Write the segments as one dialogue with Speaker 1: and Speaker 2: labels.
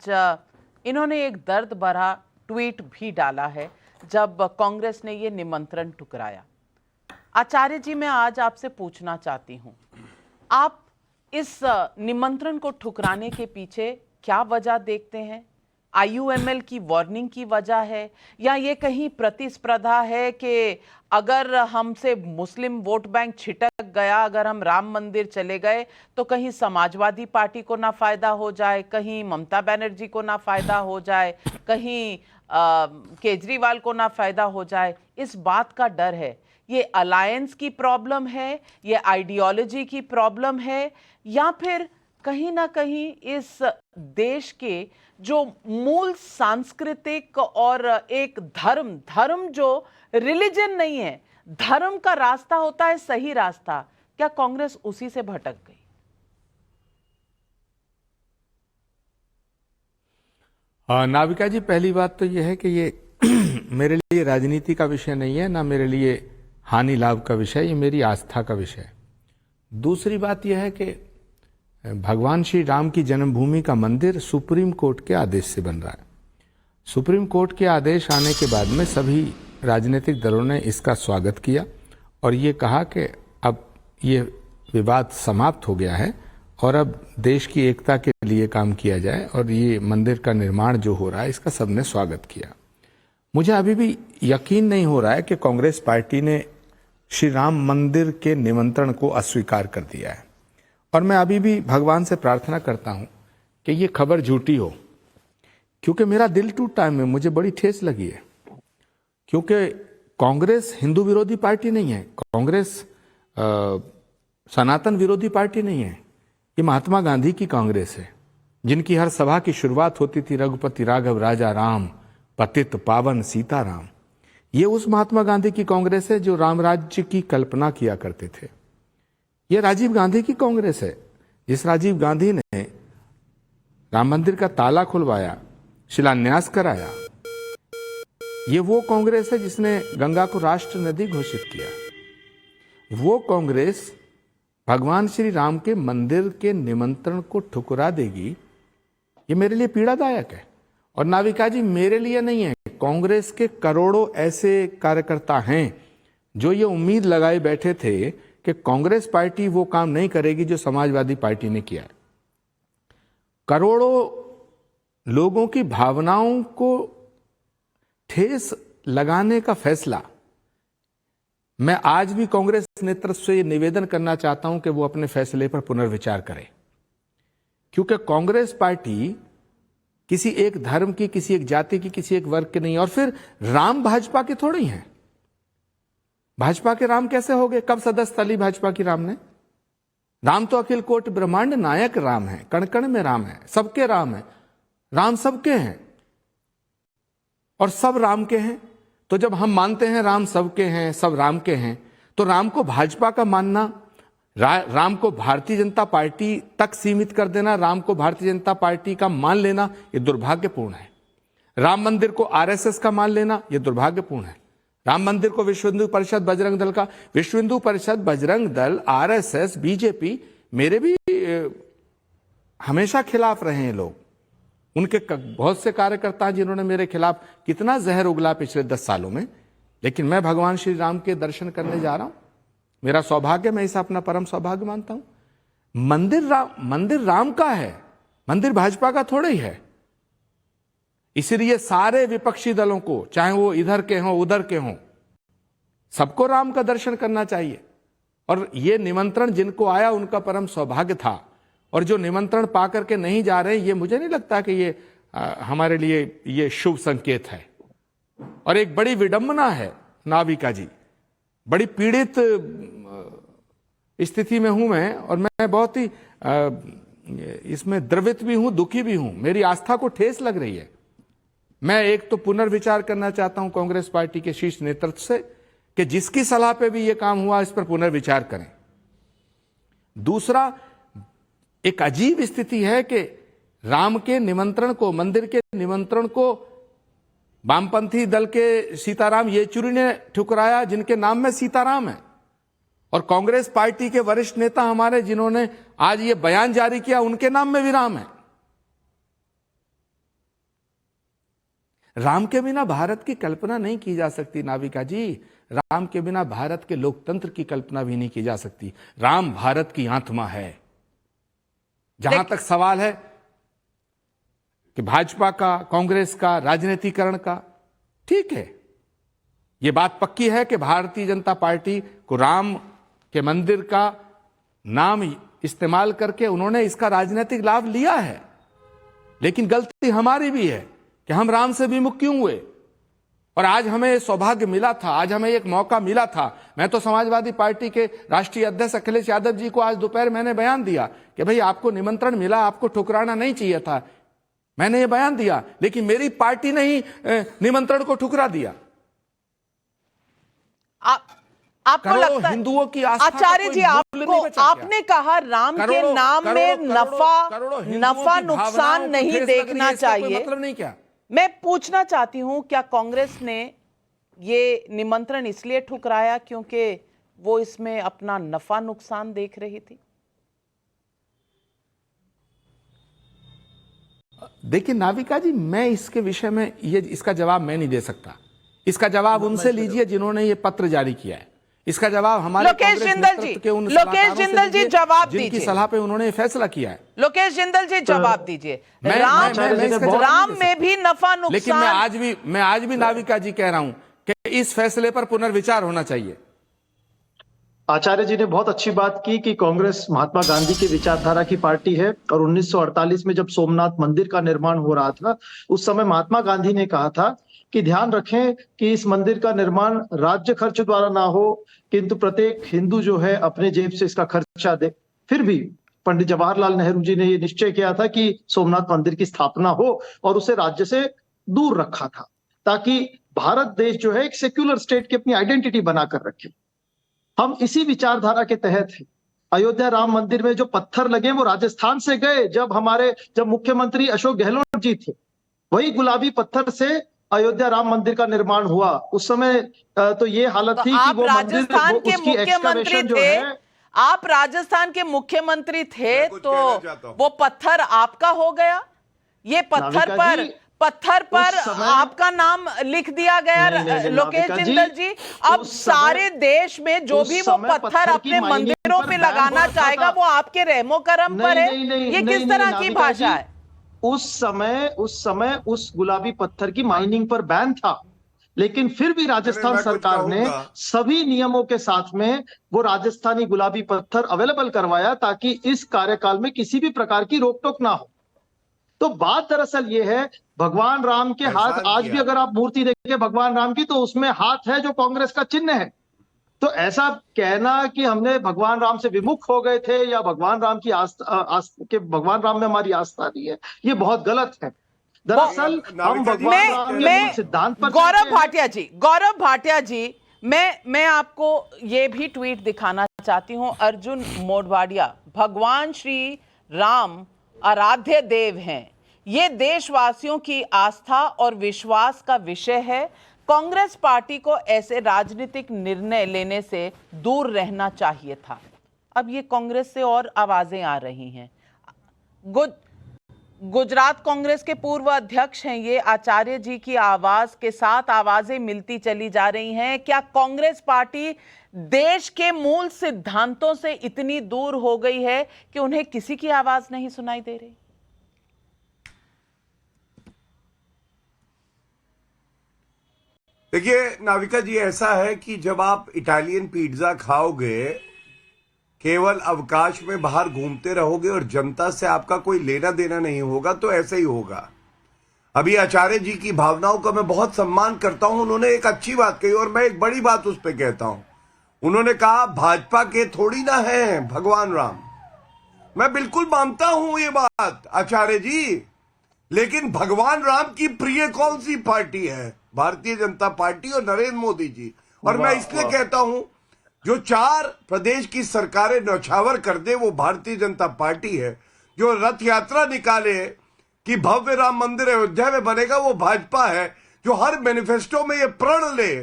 Speaker 1: इन्होंने एक दर्द भरा ट्वीट भी डाला है जब कांग्रेस ने ये निमंत्रण ठुकराया। आचार्य जी, मैं आज आपसे पूछना चाहती हूं, आप इस निमंत्रण को ठुकराने के पीछे क्या वजह देखते हैं? आईयूएमएल की वार्निंग की वजह है, या ये कहीं प्रतिस्पर्धा है कि अगर हमसे मुस्लिम वोट बैंक छिटक गया, अगर हम राम मंदिर चले गए तो कहीं समाजवादी पार्टी को ना फायदा हो जाए, कहीं ममता बनर्जी को ना फायदा हो जाए, कहीं केजरीवाल को ना फायदा हो जाए, इस बात का डर है? ये अलायंस की प्रॉब्लम है, ये आइडियोलॉजी की प्रॉब्लम है, या फिर कहीं ना कहीं इस देश के जो मूल सांस्कृतिक और एक धर्म जो रिलीजन नहीं है, धर्म का रास्ता होता है सही रास्ता, क्या कांग्रेस उसी से भटक गई?
Speaker 2: नाविका जी, पहली बात तो यह है कि ये मेरे लिए राजनीति का विषय नहीं है, ना मेरे लिए हानि लाभ का विषय, ये मेरी आस्था का विषय है। दूसरी बात यह है कि भगवान श्री राम की जन्मभूमि का मंदिर सुप्रीम कोर्ट के आदेश से बन रहा है। सुप्रीम कोर्ट के आदेश आने के बाद में सभी राजनीतिक दलों ने इसका स्वागत किया और ये कहा कि अब ये विवाद समाप्त हो गया है और अब देश की एकता के लिए काम किया जाए, और ये मंदिर का निर्माण जो हो रहा है इसका सबने स्वागत किया। मुझे अभी भी यकीन नहीं हो रहा है कि कांग्रेस पार्टी ने श्री राम मंदिर के निमंत्रण को अस्वीकार कर दिया है, और मैं अभी भी भगवान से प्रार्थना करता हूं कि ये खबर झूठी हो, क्योंकि मेरा दिल टूटा है, मुझे बड़ी ठेस लगी है। क्योंकि कांग्रेस हिंदू विरोधी पार्टी नहीं है, कांग्रेस सनातन विरोधी पार्टी नहीं है, ये महात्मा गांधी की कांग्रेस है, जिनकी हर सभा की शुरुआत होती थी रघुपति राघव राजा राम, पतित पावन सीताराम। ये उस महात्मा गांधी की कांग्रेस है जो राम राज्य की कल्पना किया करते थे। ये राजीव गांधी की कांग्रेस है, जिस राजीव गांधी ने राम मंदिर का ताला खुलवाया, शिलान्यास कराया। ये वो कांग्रेस है जिसने गंगा को राष्ट्र नदी घोषित किया। वो कांग्रेस भगवान श्री राम के मंदिर के निमंत्रण को ठुकरा देगी, ये मेरे लिए पीड़ादायक है। और नाविका जी, मेरे लिए नहीं है, कांग्रेस के करोड़ों ऐसे कार्यकर्ता हैं जो ये उम्मीद लगाए बैठे थे कि कांग्रेस पार्टी वो काम नहीं करेगी जो समाजवादी पार्टी ने किया है। करोड़ों लोगों की भावनाओं को ठेस लगाने का फैसला, मैं आज भी कांग्रेस नेतृत्व से निवेदन करना चाहता हूं कि वो अपने फैसले पर पुनर्विचार करें, क्योंकि कांग्रेस पार्टी किसी एक धर्म की, किसी एक जाति की, किसी एक वर्ग की नहीं। और फिर राम भाजपा के थोड़े ही हैं। भाजपा के राम कैसे हो गए? कब सदस्यता ली भाजपा की राम ने? राम तो अखिल कोटि ब्रह्मांड नायक राम है, कण कण में राम है, सबके राम है, राम सबके हैं और सब राम के हैं। तो जब हम मानते हैं राम सबके हैं, सब राम के हैं, तो राम को भाजपा का मानना, राम को भारतीय जनता पार्टी तक सीमित कर देना, राम को भारतीय जनता पार्टी का मान लेना, यह दुर्भाग्यपूर्ण है। राम मंदिर को आरएसएस का मान लेना, यह दुर्भाग्यपूर्ण है। राम मंदिर को विश्व हिंदू परिषद बजरंग दल का, विश्व हिंदू परिषद, बजरंग दल, आरएसएस, बीजेपी, मेरे भी हमेशा खिलाफ रहे हैं लोग। उनके बहुत से कार्यकर्ता हैं जिन्होंने मेरे खिलाफ कितना जहर उगला पिछले 10 सालों में, लेकिन मैं भगवान श्री राम के दर्शन करने जा रहा हूं। मेरा सौभाग्य, मैं इसे अपना परम सौभाग्य मानता हूं। मंदिर राम का है, मंदिर भाजपा का थोड़ा ही है। इसलिए सारे विपक्षी दलों को, चाहे वो इधर के हों उधर के हों, सबको राम का दर्शन करना चाहिए। और ये निमंत्रण जिनको आया उनका परम सौभाग्य था, और जो निमंत्रण पाकर के नहीं जा रहे, ये मुझे नहीं लगता कि ये हमारे लिए ये शुभ संकेत है। और एक बड़ी विडंबना है नाविका जी, बड़ी पीड़ित स्थिति में हूं मैं, और मैं बहुत ही इसमें द्रवित भी हूं, दुखी भी हूं। मेरी आस्था को ठेस लग रही है। मैं एक तो पुनर्विचार करना चाहता हूं कांग्रेस पार्टी के शीर्ष नेतृत्व से कि जिसकी सलाह पे भी यह काम हुआ, इस पर पुनर्विचार करें। दूसरा, एक अजीब स्थिति है कि राम के निमंत्रण को, मंदिर के निमंत्रण को वामपंथी दल के सीताराम येचुरी ने ठुकराया, जिनके नाम में सीताराम है। और कांग्रेस पार्टी के वरिष्ठ नेता हमारे जिन्होंने आज ये बयान जारी किया, उनके नाम में भी राम है। राम के बिना भारत की कल्पना नहीं की जा सकती नाविका जी। राम के बिना भारत के लोकतंत्र की कल्पना भी नहीं की जा सकती। राम भारत की आत्मा है। जहां तक सवाल है कि भाजपा का, कांग्रेस का राजनीतिकरण का, ठीक है, यह बात पक्की है कि भारतीय जनता पार्टी को राम के मंदिर का नाम इस्तेमाल करके उन्होंने इसका राजनीतिक लाभ लिया है। लेकिन गलती हमारी भी है कि हम राम से विमुख क्यों हुए। और आज हमें सौभाग्य मिला था, आज हमें एक मौका मिला था। मैं तो समाजवादी पार्टी के राष्ट्रीय अध्यक्ष अखिलेश यादव जी को आज दोपहर मैंने बयान दिया कि भाई आपको निमंत्रण मिला, आपको ठुकराना नहीं चाहिए था। मैंने ये बयान दिया, लेकिन मेरी पार्टी ने ही निमंत्रण को ठुकरा दिया।
Speaker 1: आपको लगता है
Speaker 2: हिंदुओं की आस्था
Speaker 1: आचार्य जी, आपने कहा राम के नाम में नफा नुकसान नहीं देखना चाहिए,
Speaker 2: मतलब नहीं क्या?
Speaker 1: मैं पूछना चाहती हूं, क्या कांग्रेस ने ये निमंत्रण इसलिए ठुकराया क्योंकि वो इसमें अपना नफा नुकसान देख रही थी?
Speaker 2: देखिए नाविका जी, मैं इसके विषय में इसका जवाब मैं नहीं दे सकता। इसका जवाब उनसे लीजिए जिन्होंने ये पत्र जारी किया है। इसका जवाब हमारे
Speaker 1: लोकेश जिंदल जी, लोकेश जिंदल जी जवाब दीजिए,
Speaker 2: जिनकी सलाह पे उन्होंने ये फैसला किया है।
Speaker 1: लोकेश जिंदल जी जवाब दीजिए। राम में भी नफा नुकसान,
Speaker 2: लेकिन मैं आज भी नाविका जी कह रहा हूं कि इस फैसले पर पुनर्विचार होना चाहिए।
Speaker 3: आचार्य जी ने बहुत अच्छी बात की कि कांग्रेस महात्मा गांधी की विचारधारा की पार्टी है और 1948 में जब सोमनाथ मंदिर का निर्माण हो रहा था, उस समय महात्मा गांधी ने कहा था कि ध्यान रखें कि इस मंदिर का निर्माण राज्य खर्च द्वारा ना हो, किंतु प्रत्येक हिंदू जो है अपने जेब से इसका खर्चा दे। फिर भी पंडित जवाहरलाल नेहरू जी ने यह निश्चय किया था कि सोमनाथ मंदिर की स्थापना हो और उसे राज्य से दूर रखा था, ताकि भारत देश जो है एक सेक्युलर स्टेट की अपनी आइडेंटिटी बनाकर रखे। हम इसी विचारधारा के तहत है। अयोध्या राम मंदिर में जो पत्थर लगे वो राजस्थान से गए। जब मुख्यमंत्री अशोक गहलोत जी थे, वही गुलाबी पत्थर से अयोध्या राम मंदिर का निर्माण हुआ। उस समय तो ये हालत थी कि वो
Speaker 1: राजस्थान
Speaker 3: मंदिर,
Speaker 1: के मुख्यमंत्री थे, आप राजस्थान के मुख्यमंत्री थे, तो वो पत्थर आपका हो गया। ये पत्थर पर आपका नाम लिख दिया गया। लोकेश जिंदल जी, अब सारे देश में जो भी वो पत्थर अपने मंदिरों पे लगाना चाहेगा वो आपके रहमो करम पर है। ये किस तरह की भाषा है?
Speaker 3: उस समय उस गुलाबी पत्थर की माइनिंग पर बैन था, लेकिन फिर भी राजस्थान सरकार ने सभी नियमों के साथ में वो राजस्थानी गुलाबी पत्थर अवेलेबल करवाया ताकि इस कार्यकाल में किसी भी प्रकार की रोक टोक ना हो। तो बात दरअसल ये है, भगवान राम के हाथ, आज भी अगर आप मूर्ति देखें भगवान राम की, तो उसमें हाथ है जो कांग्रेस का चिन्ह है। तो ऐसा कहना कि हमने भगवान राम से विमुख हो गए थे या भगवान राम की भगवान राम में हमारी आस्था नहीं है, ये बहुत गलत है। दरअसल हम भगवान राम के सिद्धांत पर
Speaker 1: गौरव भाटिया जी, मैं आपको ये भी ट्वीट दिखाना चाहती हूं। अर्जुन मोडवाडिया, भगवान श्री राम आराध्य देव हैं, ये देशवासियों की आस्था और विश्वास का विषय है। कांग्रेस पार्टी को ऐसे राजनीतिक निर्णय लेने से दूर रहना चाहिए था। अब ये कांग्रेस से और आवाजें आ रही हैं। गुजरात कांग्रेस के पूर्व अध्यक्ष हैं ये, आचार्य जी की आवाज के साथ आवाजें मिलती चली जा रही हैं। क्या कांग्रेस पार्टी देश के मूल सिद्धांतों से इतनी दूर हो गई है कि उन्हें किसी की आवाज नहीं सुनाई दे रही?
Speaker 4: देखिए नाविका जी, ऐसा है कि जब आप इटालियन पिज्जा खाओगे, केवल अवकाश में बाहर घूमते रहोगे और जनता से आपका कोई लेना देना नहीं होगा, तो ऐसे ही होगा। अभी आचार्य जी की भावनाओं का मैं बहुत सम्मान करता हूं। उन्होंने एक अच्छी बात कही और मैं एक बड़ी बात उस पर कहता हूं। उन्होंने कहा भाजपा के थोड़ी ना है भगवान राम। मैं बिल्कुल मानता हूं ये बात आचार्य जी, लेकिन भगवान राम की प्रिय कौन सी पार्टी है? भारतीय जनता पार्टी और नरेंद्र मोदी जी। और मैं इसलिए कहता हूं, जो 4 प्रदेश की सरकारें न्यौछावर कर दे वो भारतीय जनता पार्टी है। जो रथ यात्रा निकाले कि भव्य राम मंदिर अयोध्या में बनेगा वो भाजपा है। जो हर मैनिफेस्टो में ये प्रण ले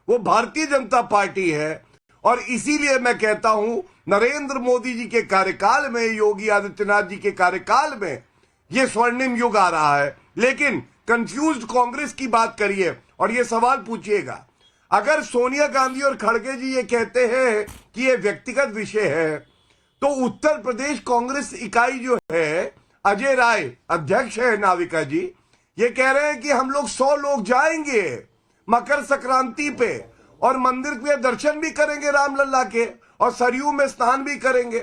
Speaker 4: वो भारतीय जनता पार्टी है। और इसीलिए मैं कहता हूं, नरेंद्र मोदी जी के कार्यकाल में, योगी आदित्यनाथ जी के कार्यकाल में ये स्वर्णिम युग आ रहा है। लेकिन कंफ्यूज्ड कांग्रेस की बात करिए और ये सवाल पूछिएगा, अगर सोनिया गांधी और खड़गे जी ये कहते हैं कि ये व्यक्तिगत विषय है, तो उत्तर प्रदेश कांग्रेस इकाई जो है, अजय राय अध्यक्ष है नाविका जी, ये कह रहे हैं कि हम लोग 100 लोग जाएंगे मकर संक्रांति पे और मंदिर के दर्शन भी करेंगे रामलला के और सरयू में स्नान भी करेंगे।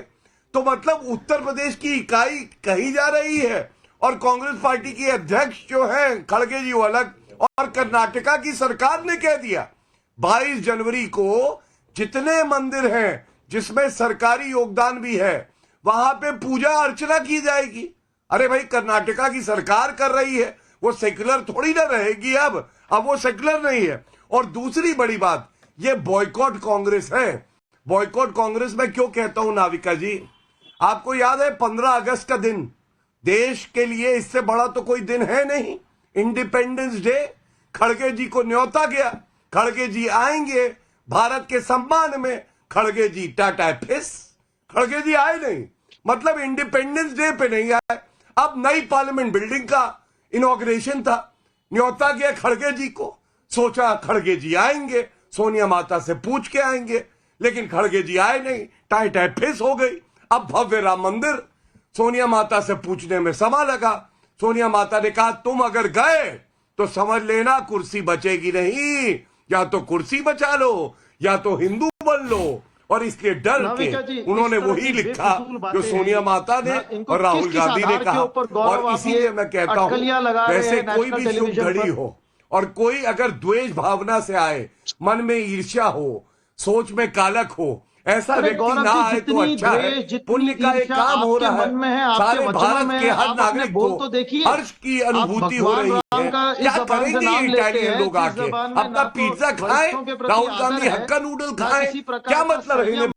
Speaker 4: तो मतलब उत्तर प्रदेश की इकाई कहीं जा रही है और कांग्रेस पार्टी की अध्यक्ष जो है खड़गे जी वो अलग, और कर्नाटका की सरकार ने कह दिया 22 जनवरी को जितने मंदिर हैं जिसमें सरकारी योगदान भी है वहां पे पूजा अर्चना की जाएगी। अरे भाई, कर्नाटका की सरकार कर रही है, वो सेक्युलर थोड़ी ना रहेगी। अब वो सेक्युलर नहीं है। और दूसरी बड़ी बात, ये बॉयकॉट कांग्रेस है। बॉयकॉट कांग्रेस मैं क्यों कहता हूं नाविका जी, आपको याद है 15 अगस्त का दिन देश के लिए इससे बड़ा तो कोई दिन है नहीं, इंडिपेंडेंस डे। खड़गे जी को न्योता गया, खड़गे जी आएंगे भारत के सम्मान में, खड़गे जी टाटा फिस, खड़गे जी आए नहीं, मतलब इंडिपेंडेंस डे पे नहीं आए। अब नई पार्लियामेंट बिल्डिंग का इनॉग्रेशन था, न्योता गया खड़गे जी को, सोचा खड़गे जी आएंगे, सोनिया माता से पूछ के आएंगे, लेकिन खड़गे जी आए नहीं, टाई टाई फिस हो गई। अब भव्य राम मंदिर, सोनिया माता से पूछने में समय लगा। सोनिया माता ने कहा तुम अगर गए तो समझ लेना कुर्सी बचेगी नहीं, या तो कुर्सी बचा लो या तो हिंदू बन लो। और इसके डर के उन्होंने वही लिखा जो सोनिया माता ने और राहुल गांधी ने कहा। और इसीलिए मैं कहता हूं, वैसे कोई भी शुभ घड़ी हो और कोई अगर द्वेष भावना से आए, मन में ईर्ष्या हो, सोच में कालक हो, ऐसा व्यक्ति ना आए तो अच्छा है। पुण्य का एक काम हो रहा है, सारे भारत के हर नागरिक को हर्ष की अनुभूति हो रही है। क्या करेंगे इटालियन लोग आके? अपना पिज्जा खाएं, राहुल गांधी हक्का नूडल खाएं, क्या मतलब है?